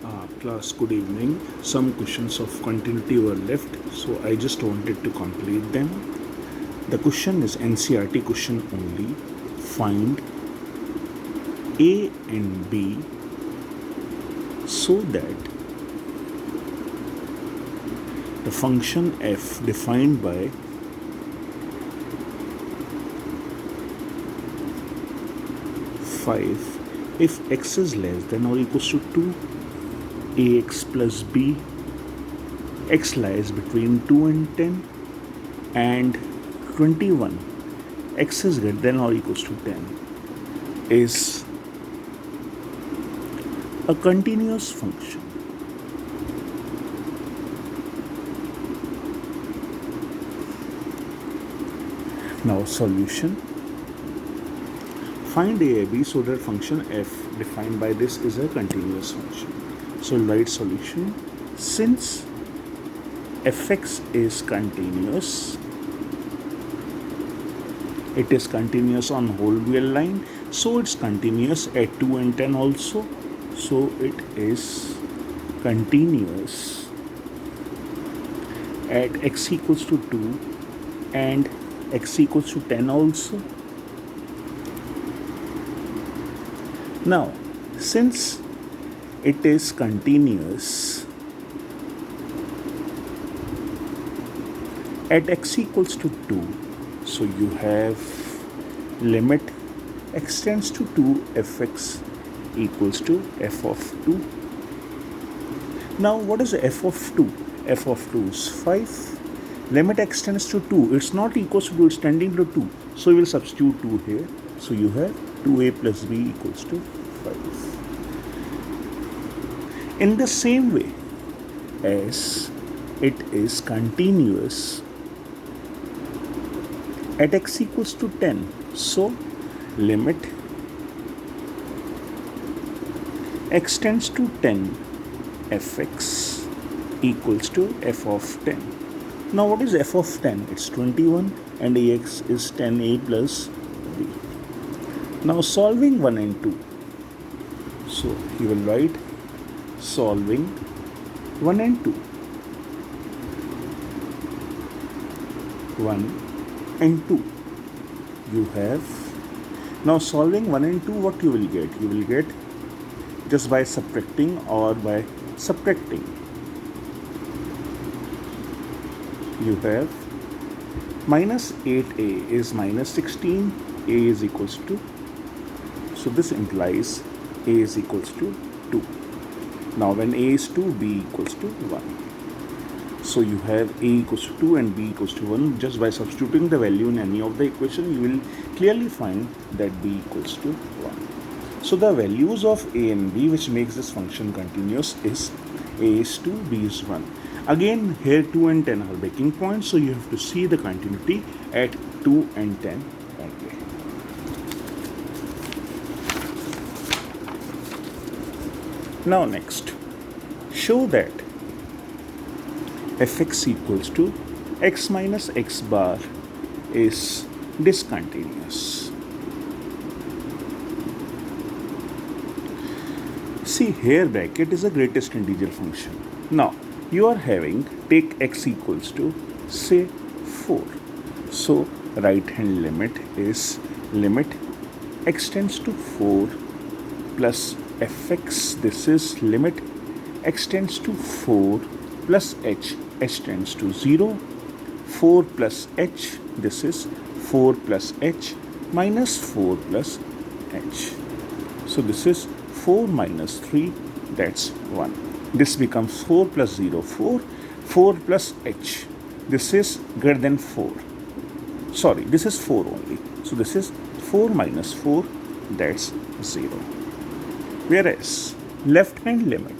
Class, good evening. Some questions of continuity were left, so I just wanted to complete them. The question is NCRT question only. Find A and B so that the function f defined by five, if x is less than or equals to 2, ax plus b, x lies between 2 and 10, and 21, x is greater than or equals to 10, is a continuous function. Now solution. Find a/b so that function f defined by this is a continuous function. So write solution. Since fx is continuous, it is continuous on whole real line, so it's continuous at 2 and 10 also. So it is continuous at x equals to 2 and x equals to 10 also. Now, since it is continuous at x equals to 2, so you have limit x tends to 2 fx equals to f of 2. Now, what is f of 2? F of 2 is 5. Limit x tends to 2. It's not equals to 2, it's tending to 2. So we will substitute 2 here. So you have 2a plus b equals to 5. In the same way as it is continuous at x equals to 10, so limit x tends to 10 fx equals to f of 10. Now what is f of 10? It's 21 and ax is 10a plus b. Now solving 1 and 2. So you will write solving 1 and 2. 1 and 2. You have, now solving 1 and 2, what you will get? You will get just by subtracting or by subtracting. You have minus 8a is minus 16, a is equals to, so this implies a is equals to 2. Now when a is 2, b equals to 1. So you have a equals to 2 and b equals to 1. Just by substituting the value in any of the equation, you will clearly find that b equals to 1. So the values of a and b which makes this function continuous is a is 2, b is 1. Again, here 2 and 10 are breaking points, so you have to see the continuity at 2 and 10 only. Now next, show that fx equals to x minus x bar is discontinuous. See, here bracket is the greatest integer function. Now you are having, take x equals to say 4. So right hand limit is limit x tends to 4 plus fx. This is limit x tends to 4 plus h tends to 0. 4 plus h, this is 4 plus h minus 4 plus h. So this is 4 minus 3, that's 1. This becomes 4 plus 0, 4. 4 plus h. This is greater than 4. Sorry, this is 4 only. So this is 4 minus 4, that's 0. Whereas left hand limit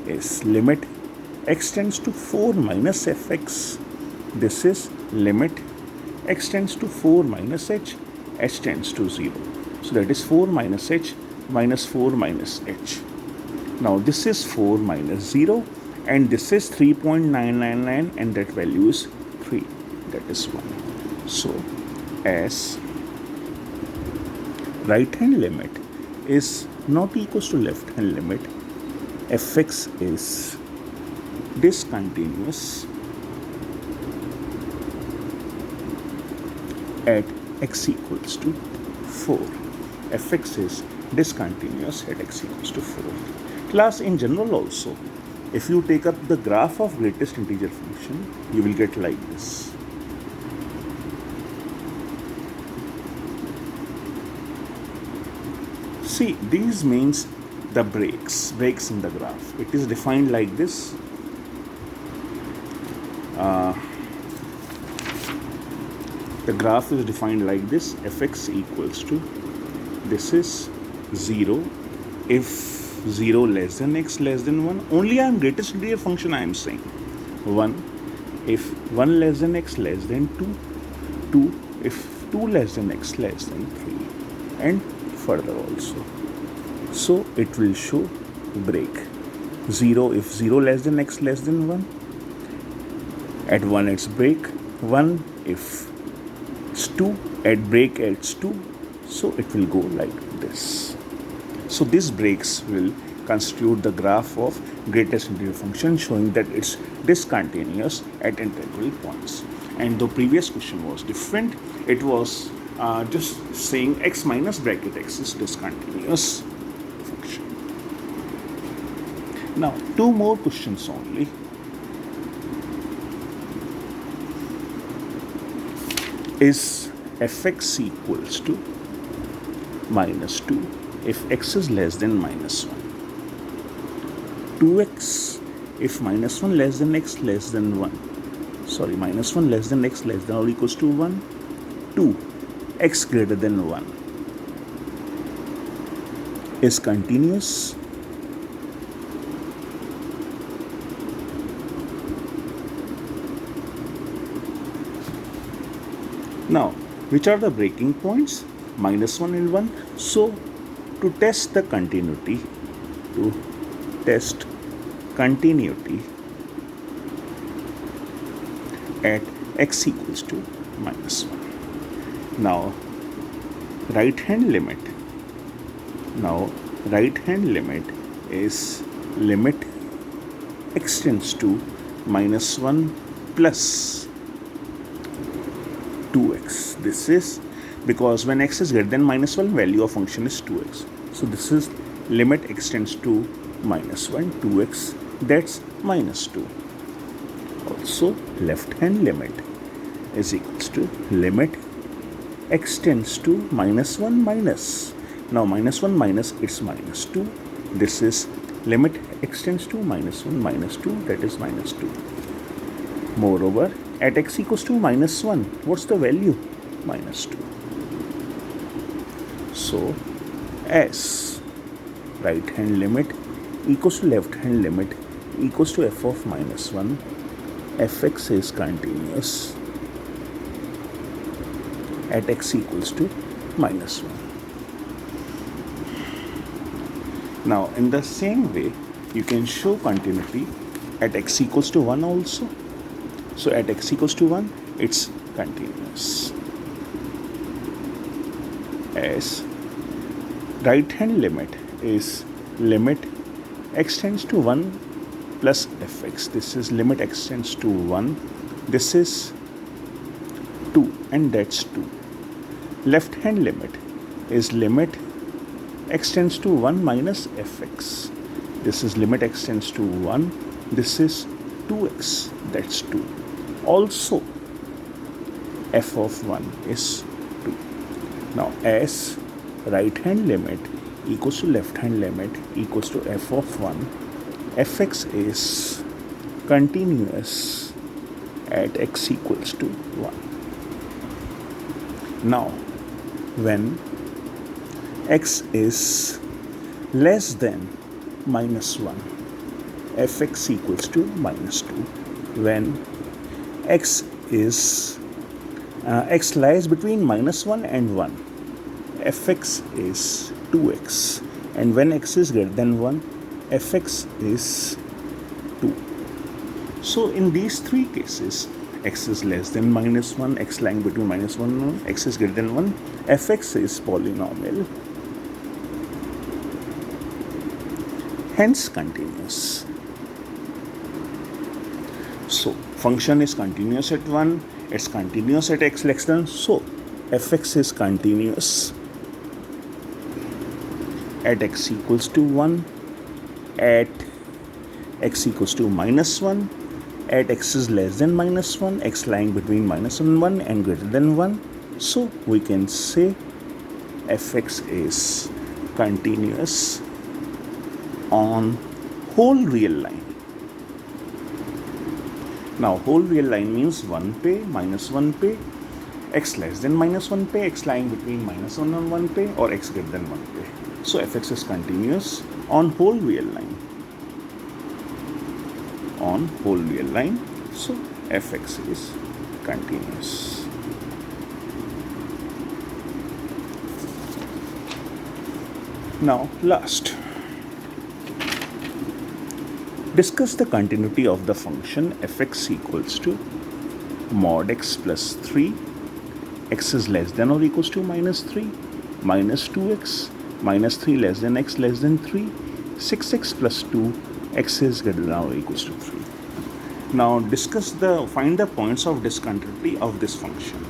is limit x tends to 4 minus fx. This is limit x tends to 4 minus h tends to 0. So that is 4 minus h minus 4 minus h. Now this is 4 minus 0 and this is 3.999 and that value is 3. That is 1. So as right hand limit is not equals to left hand limit, fx is discontinuous at x equals to 4. fx is discontinuous at x equals to 4. Class, in general also, if you take up the graph of greatest integer function, you will get like this. See, these means the breaks in the graph. It is defined like this. The graph is defined like this. fx equals to, this is 0 if 0 less than x less than 1. Only I am greatest integer function I am saying. 1 if 1 less than x less than 2. 2 if 2 less than x less than 3. And further also. So it will show break. 0 if 0 less than x less than 1. At 1 it's break. 1 if it's 2, at break it's 2. So it will go like this. So these breaks will constitute the graph of greatest integer function, showing that it's discontinuous at interval points. And the previous question was different. It was just saying x minus bracket x is discontinuous function. Now, two more questions only. Is fx equals to minus 2 if x is less than minus 1? 2x if minus 1 less than x less than 1. Sorry, minus 1 less than x less than or equals to 1. 2 x greater than 1 is continuous. Now, which are the breaking points? Minus 1 and 1. So, to test continuity at x equals to minus 1. Now, right hand limit is limit x tends to minus 1 plus 2x. This is because when x is greater than minus 1, value of function is 2x. So this is limit x tends to minus 1, 2x, that's minus 2. Also, left hand limit is equals to limit x tends to minus 1 minus. Now minus 1 minus, it's minus 2. This is limit x tends to minus 1 minus 2, that is minus 2. Moreover, at x equals to minus 1, what's the value? Minus 2. So, as right hand limit equals to left hand limit equals to f of minus 1, fx is continuous at x equals to minus 1. Now, in the same way, you can show continuity at x equals to 1 also. So at x equals to 1, it's continuous. As right hand limit is limit x tends to 1 plus fx. This is limit x tends to 1. This is 2 and that's 2. Left hand limit is limit x tends to 1 minus fx. This is limit x tends to 1. This is 2x, that's 2. Also, f of 1 is 2. Now, as right hand limit equals to left hand limit equals to f of 1, fx is continuous at x equals to 1. Now, when x is less than minus 1, fx equals to minus 2. When x lies between minus 1 and 1, fx is 2x. And when x is greater than 1, fx is 2. So in these three cases, x is less than minus 1, x lying between minus 1 and 1, x is greater than 1, fx is polynomial. hence continuous. So function is continuous at 1, it's continuous at x less than, so fx is continuous at x equals to 1, at x equals to minus 1, at x is less than minus 1, x lying between minus 1 and greater than 1. So we can say fx is continuous on whole real line. Now whole real line means 1 pay, minus 1 pay, x less than minus 1 pay, x lying between minus 1 and 1 pay, or x greater than 1 pay. So fx is continuous on whole real line. On whole real line, so fx is continuous. Now last, discuss the continuity of the function fx equals to mod x plus 3, x is less than or equals to minus 3, minus 2x, minus 3 less than x less than 3, 6x plus 2, x is greater than or equals to 3. Now find the points of discontinuity of this function.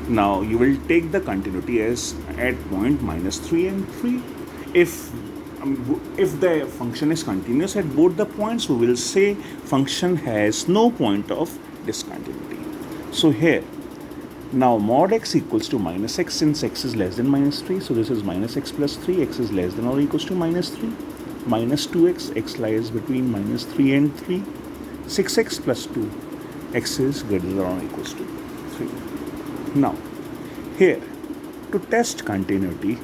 Now you will take the continuity as at point minus 3 and 3. If the function is continuous at both the points, we will say function has no point of discontinuity. So here, now mod x equals to minus x, since x is less than minus 3, so this is minus x plus 3, x is less than or equals to minus 3, minus 2x, x lies between minus 3 and 3, 6x plus 2, x is greater than or equals to 3. Now, here, to test continuity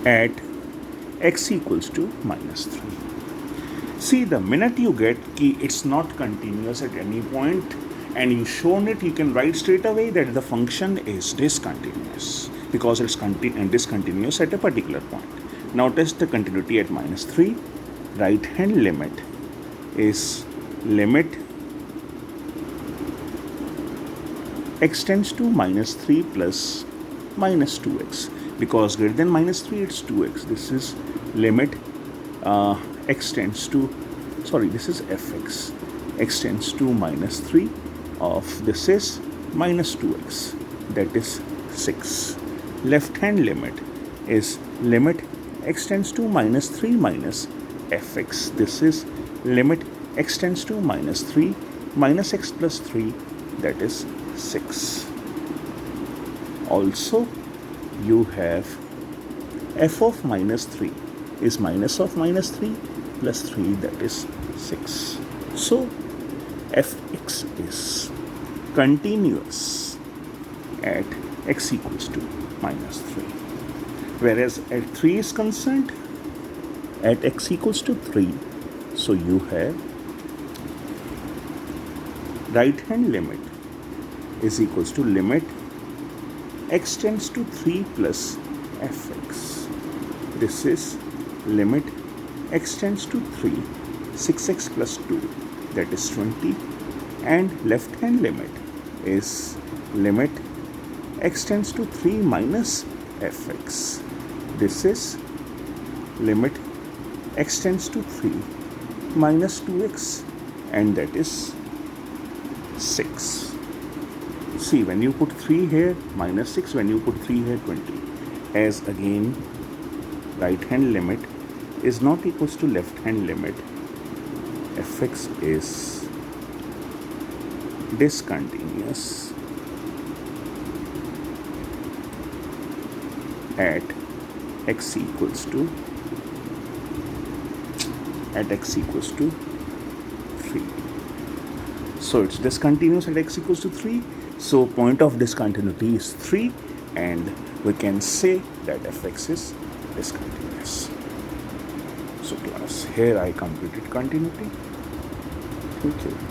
at x equals to minus 3. See, the minute you get ki it's not continuous at any point and you shown it, you can write straight away that the function is discontinuous because it's discontinuous at a particular point. Now test the continuity at minus 3. Right hand limit is limit x tends to minus 3 plus minus 2x. Because greater than minus 3, it's 2x. This is limit x tends to, this is fx. X tends to minus 3 of this is minus 2x. That is 6. Left hand limit is limit x tends to minus 3 minus fx. This is limit x tends to minus 3 minus x plus 3. That is 6. Also, you have f of minus 3 is minus of minus 3 plus 3, that is 6. So fx is continuous at x equals to minus 3. Whereas at 3 is concerned, at x equals to 3, so you have right hand limit is equals to limit x tends to 3 plus fx. This is limit x tends to 3, 6x plus 2, that is 20. And left hand limit is limit x tends to 3 minus fx. This is limit x tends to 3 minus 2x, and that is 6. See, when you put 3 here, minus 6, when you put 3 here, 20. As again, right hand limit is not equals to left hand limit, fx is discontinuous at x equals to 3. So it's discontinuous at x equals to 3. So point of discontinuity is 3, and we can say that fx is discontinuous. So class, here I completed continuity. Thank you.